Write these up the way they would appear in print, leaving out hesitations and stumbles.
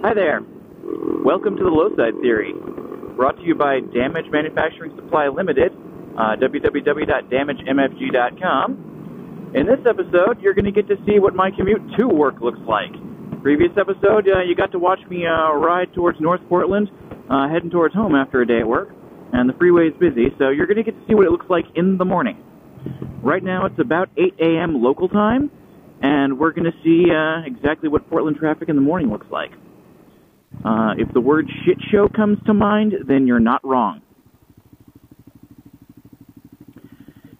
Hi there. Welcome to the LowSide Theory, brought to you by Damage Manufacturing Supply Limited, www.damagemfg.com. In this episode, you're going to get to see what my commute to work looks like. Previous episode, you got to watch me ride towards North Portland, heading towards home after a day at work, and the freeway is busy, so you're going to get to see what it looks like in the morning. Right now, it's about 8 a.m. local time, and we're going to see exactly what Portland traffic in the morning looks like. If the word shit show comes to mind, then you're not wrong.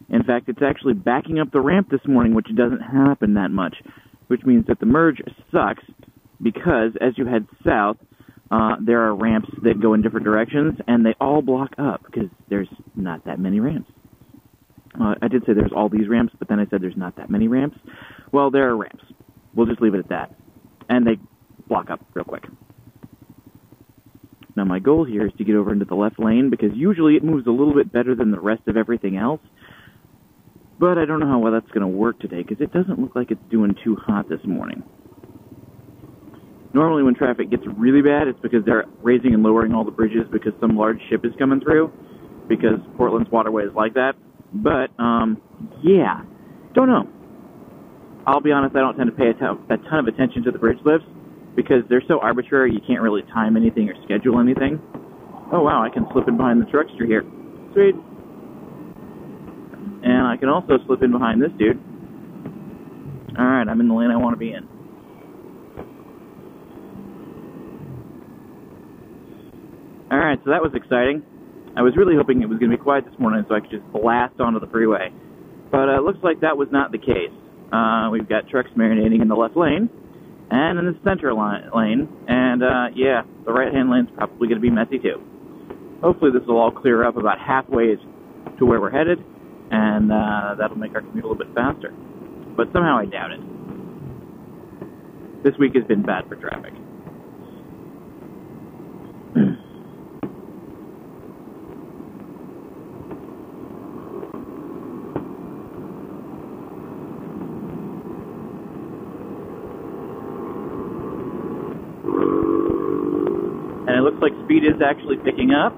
In fact, it's actually backing up the ramp this morning, which doesn't happen that much, which means that the merge sucks because as you head south, there are ramps that go in different directions, and they all block up because there's not that many ramps. I did say there's all these ramps, but then I said there's not that many ramps. Well, there are ramps. We'll just leave it at that. And they block up real quick. Now, my goal here is to get over into the left lane, because usually it moves a little bit better than the rest of everything else. But I don't know how well that's going to work today, because it doesn't look like it's doing too hot this morning. Normally when traffic gets really bad, it's because they're raising and lowering all the bridges because some large ship is coming through, because Portland's waterway is like that. But, yeah, don't know. I'll be honest, I don't tend to pay a ton of attention to the bridge lifts, because they're so arbitrary, you can't really time anything or schedule anything. Oh wow, I can slip in behind the truckster here. Sweet. And I can also slip in behind this dude. Alright, I'm in the lane I want to be in. Alright, so that was exciting. I was really hoping it was going to be quiet this morning so I could just blast onto the freeway. But it looks like that was not the case. We've got trucks marinating in the left lane, and in the center lane, and yeah, the right-hand lane's probably going to be messy too. Hopefully this will all clear up about halfway to where we're headed, and that'll make our commute a little bit faster. But somehow I doubt it. This week has been bad for traffic. And it looks like speed is actually picking up.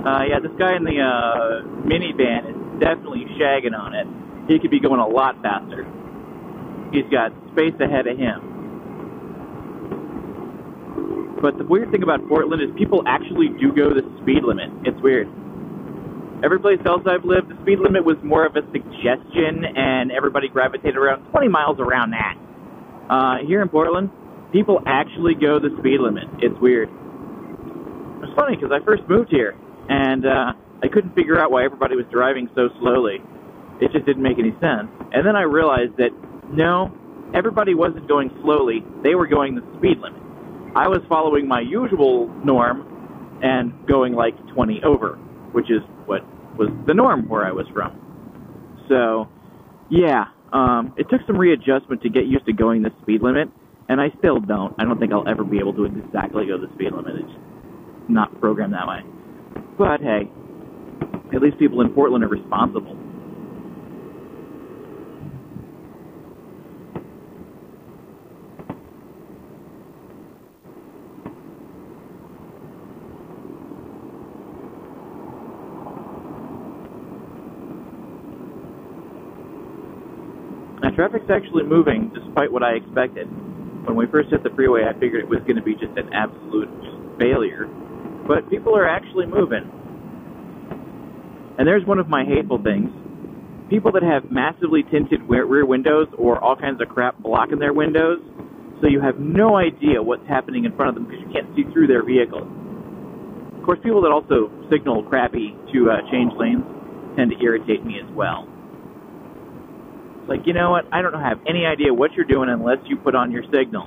Yeah, this guy in the minivan is definitely shagging on it. He could be going a lot faster. He's got space ahead of him. But the weird thing about Portland is people actually do go the speed limit. It's weird. Every place else I've lived, the speed limit was more of a suggestion, and everybody gravitated around 20 miles around that. Here in Portland, people actually go the speed limit. It's weird. It's funny because I first moved here, and I couldn't figure out why everybody was driving so slowly. It just didn't make any sense. And then I realized that, no, everybody wasn't going slowly. They were going the speed limit. I was following my usual norm and going like 20 over, which is what was the norm where I was from. So, yeah, it took some readjustment to get used to going the speed limit. And I still don't. I don't think I'll ever be able to exactly go the speed limit. It's not programmed that way. But hey, at least people in Portland are responsible. Now, traffic's actually moving despite what I expected. When we first hit the freeway, I figured it was going to be just an absolute failure. But people are actually moving. And there's one of my hateful things. People that have massively tinted rear windows or all kinds of crap blocking their windows, so you have no idea what's happening in front of them because you can't see through their vehicle. Of course, people that also signal crappy to change lanes tend to irritate me as well. Like, you know what, I don't have any idea what you're doing unless you put on your signal.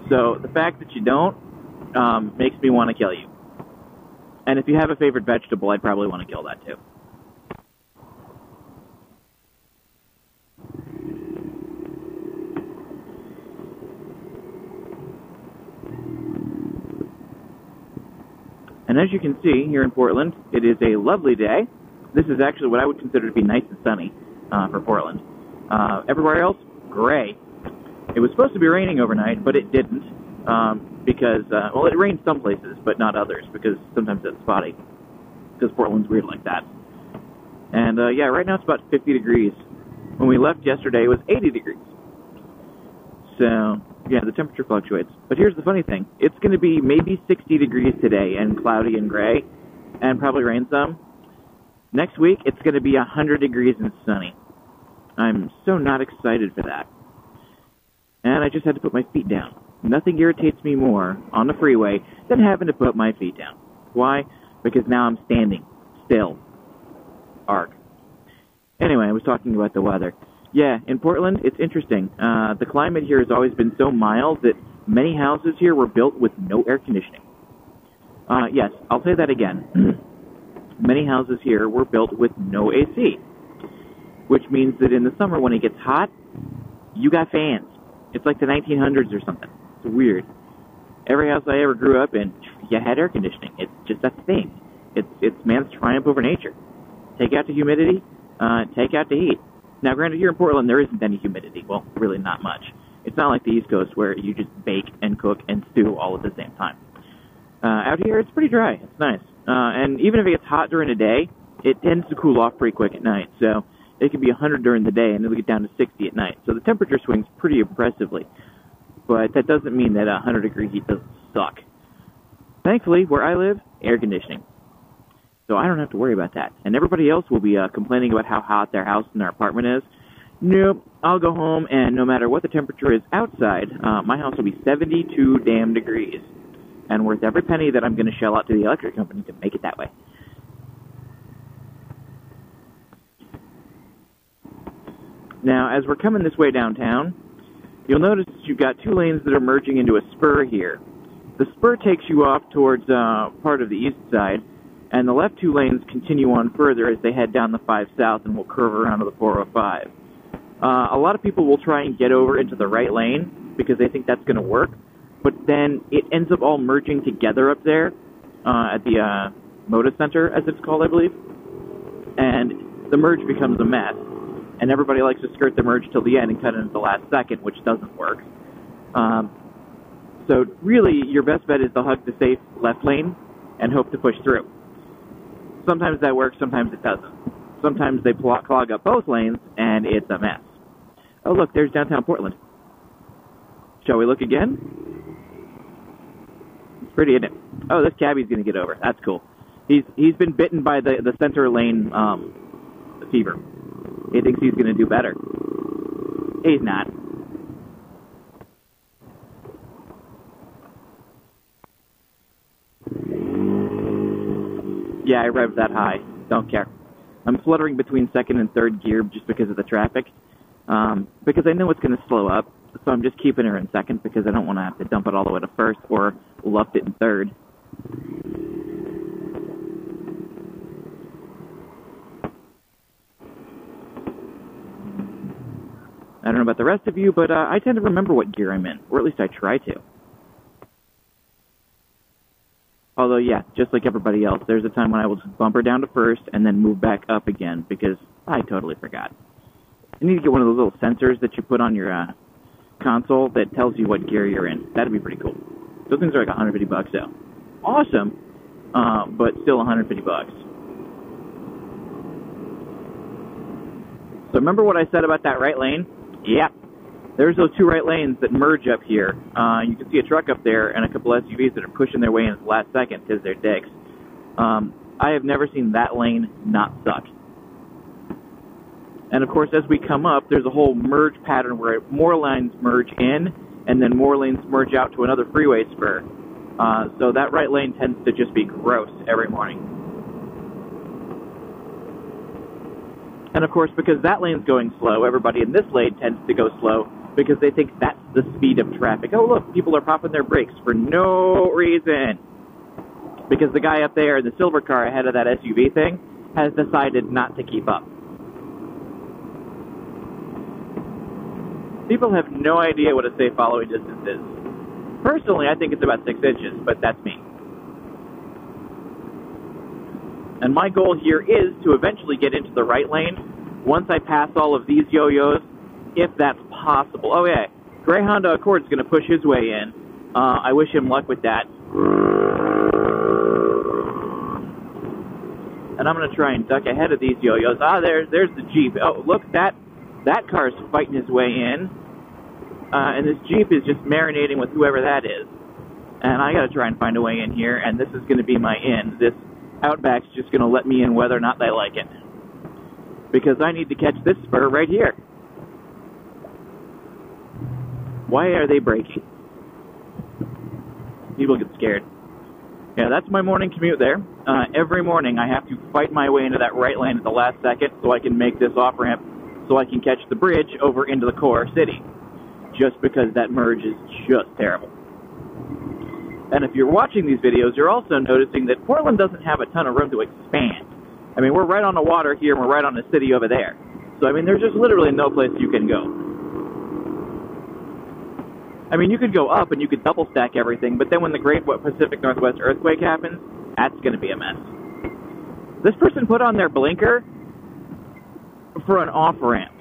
So the fact that you don't makes me want to kill you. And if you have a favorite vegetable, I'd probably want to kill that too. And as you can see, here in Portland, it is a lovely day. This is actually what I would consider to be nice and sunny for Portland. Everywhere else, gray. It was supposed to be raining overnight, but it didn't. because, well, it rains some places, but not others, because sometimes it's spotty, because Portland's weird like that. And, yeah, right now it's about 50 degrees. When we left yesterday, it was 80 degrees. So, yeah, the temperature fluctuates. But here's the funny thing. It's going to be maybe 60 degrees today, and cloudy and gray, and probably rain some. Next week, it's going to be 100 degrees and sunny. I'm so not excited for that. And I just had to put my feet down. Nothing irritates me more on the freeway than having to put my feet down. Why? Because now I'm standing still. Arg. Anyway, I was talking about the weather. Yeah, in Portland, it's interesting. The climate here has always been so mild that many houses here were built with no air conditioning. Yes, I'll say that again. Many houses here were built with no AC, which means that in the summer when it gets hot, you got fans. It's like the 1900s or something. It's weird. Every house I ever grew up in, you had air conditioning. It's just that thing. It's man's triumph over nature. Take out the humidity, take out the heat. Now, granted, here in Portland, there isn't any humidity. Well, really not much. It's not like the East Coast where you just bake and cook and stew all at the same time. Out here, it's pretty dry. It's nice. And even if it gets hot during the day, it tends to cool off pretty quick at night. So it can be 100 during the day, and it'll get down to 60 at night. So the temperature swings pretty impressively. But that doesn't mean that 100-degree heat doesn't suck. Thankfully, where I live, air conditioning. So I don't have to worry about that. And everybody else will be complaining about how hot their house and their apartment is. Nope, I'll go home, and no matter what the temperature is outside, my house will be 72 damn degrees. And worth every penny that I'm going to shell out to the electric company to make it that way. Now, as we're coming this way downtown, you'll notice you've got two lanes that are merging into a spur here. The spur takes you off towards part of the east side, and the left two lanes continue on further as they head down the 5 South and will curve around to the 405. A lot of people will try and get over into the right lane because they think that's going to work, but then it ends up all merging together up there at the Moda Center, as it's called, I believe, and the merge becomes a mess. And everybody likes to skirt the merge till the end and cut it into the last second, which doesn't work. So really, your best bet is to hug the safe left lane and hope to push through. Sometimes that works, sometimes it doesn't. Sometimes they clog up both lanes, and it's a mess. Oh, look, there's downtown Portland. Shall we look again? It's pretty, isn't it? Oh, this cabbie's going to get over. That's cool. He's been bitten by the center lane fever. He thinks he's going to do better. He's not. Yeah, I revved that high. Don't care. I'm fluttering between second and third gear just because of the traffic. Because I know it's going to slow up, so I'm just keeping her in second because I don't want to have to dump it all the way to first or luft it in third. I don't know about the rest of you, but I tend to remember what gear I'm in, or at least I try to. Although, yeah, just like everybody else, there's a time when I will just bump her down to first and then move back up again because I totally forgot. You need to get one of those little sensors that you put on your console that tells you what gear you're in. That'd be pretty cool. Those things are like $150, though. Awesome, but still $150. So remember what I said about that right lane? Yeah, there's those two right lanes that merge up here. You can see a truck up there and a couple SUVs that are pushing their way in at the last second because they're dicks. I have never seen that lane not suck. And, of course, as we come up, there's a whole merge pattern where more lanes merge in and then more lanes merge out to another freeway spur. So that right lane tends to just be gross every morning. And, of course, because that lane's going slow, everybody in this lane tends to go slow because they think that's the speed of traffic. Oh, look, people are popping their brakes for no reason. Because the guy up there in the silver car ahead of that SUV thing has decided not to keep up. People have no idea what a safe following distance is. Personally, I think it's about 6 inches, but that's me. And my goal here is to eventually get into the right lane once I pass all of these yo-yos, if that's possible. Oh, yeah, Grey Honda Accord's going to push his way in, I wish him luck with that. And I'm going to try and duck ahead of these yo-yos. There's the Jeep. Oh, look, that car's fighting his way in. And this Jeep is just marinating with whoever that is. And I got to try and find a way in here, and this is going to be my in. This Outback's just going to let me in whether or not they like it. Because I need to catch this spur right here. Why are they braking? People get scared. Yeah, that's my morning commute there. Every morning I have to fight my way into that right lane at the last second so I can make this off-ramp so I can catch the bridge over into the core city. Just because that merge is just terrible. And if you're watching these videos, you're also noticing that Portland doesn't have a ton of room to expand. I mean, we're right on the water here, and we're right on the city over there. So, I mean, there's just literally no place you can go. I mean, you could go up and you could double stack everything, but then when the Great Pacific Northwest earthquake happens, that's going to be a mess. This person put on their blinker for an off-ramp.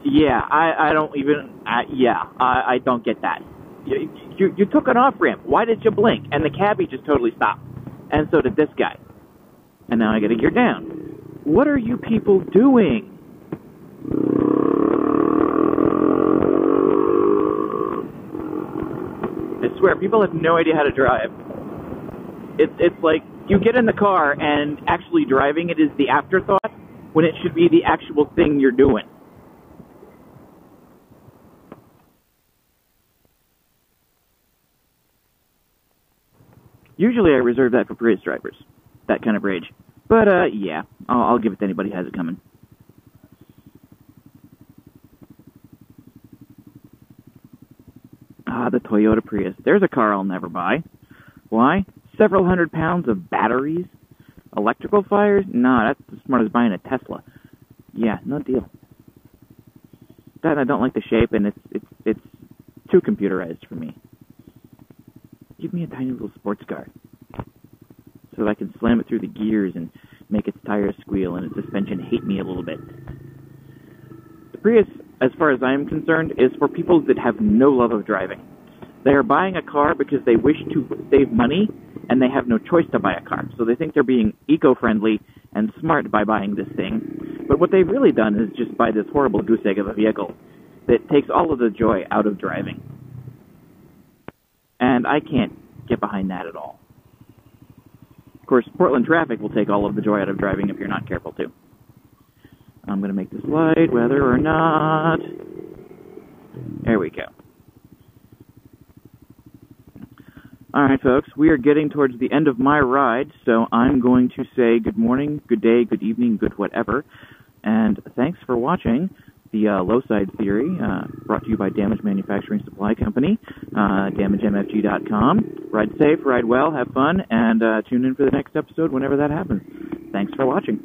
Yeah, I don't even, I don't get that. You took an off-ramp. Why did you blink? And the cabbie just totally stopped. And so did this guy. And now I got to gear down. What are you people doing? I swear, people have no idea how to drive. It's like you get in the car and actually driving it is the afterthought when it should be the actual thing you're doing. Usually I reserve that for Prius drivers, that kind of rage. But, yeah, I'll give it to anybody who has it coming. The Toyota Prius. There's a car I'll never buy. Why? Several hundred pounds of batteries? Electrical fires? Nah, that's as smart as buying a Tesla. Yeah, no deal. That I don't like the shape, and it's too computerized for me. Give me a tiny little sports car so that I can slam it through the gears and make its tires squeal and its suspension hate me a little bit. The Prius, as far as I am concerned, is for people that have no love of driving. They are buying a car because they wish to save money and they have no choice to buy a car. So they think they're being eco-friendly and smart by buying this thing. But what they've really done is just buy this horrible goose egg of a vehicle that takes all of the joy out of driving. And I can't get behind that at all. Of course, Portland traffic will take all of the joy out of driving if you're not careful, too. I'm going to make this light, whether or not. There we go. All right, folks, we are getting towards the end of my ride, so I'm going to say good morning, good day, good evening, good whatever. And thanks for watching the LowSide Theory, brought to you by Damage Manufacturing Supply Company, damagemfg.com. Ride safe, ride well, have fun, and tune in for the next episode whenever that happens. Thanks for watching.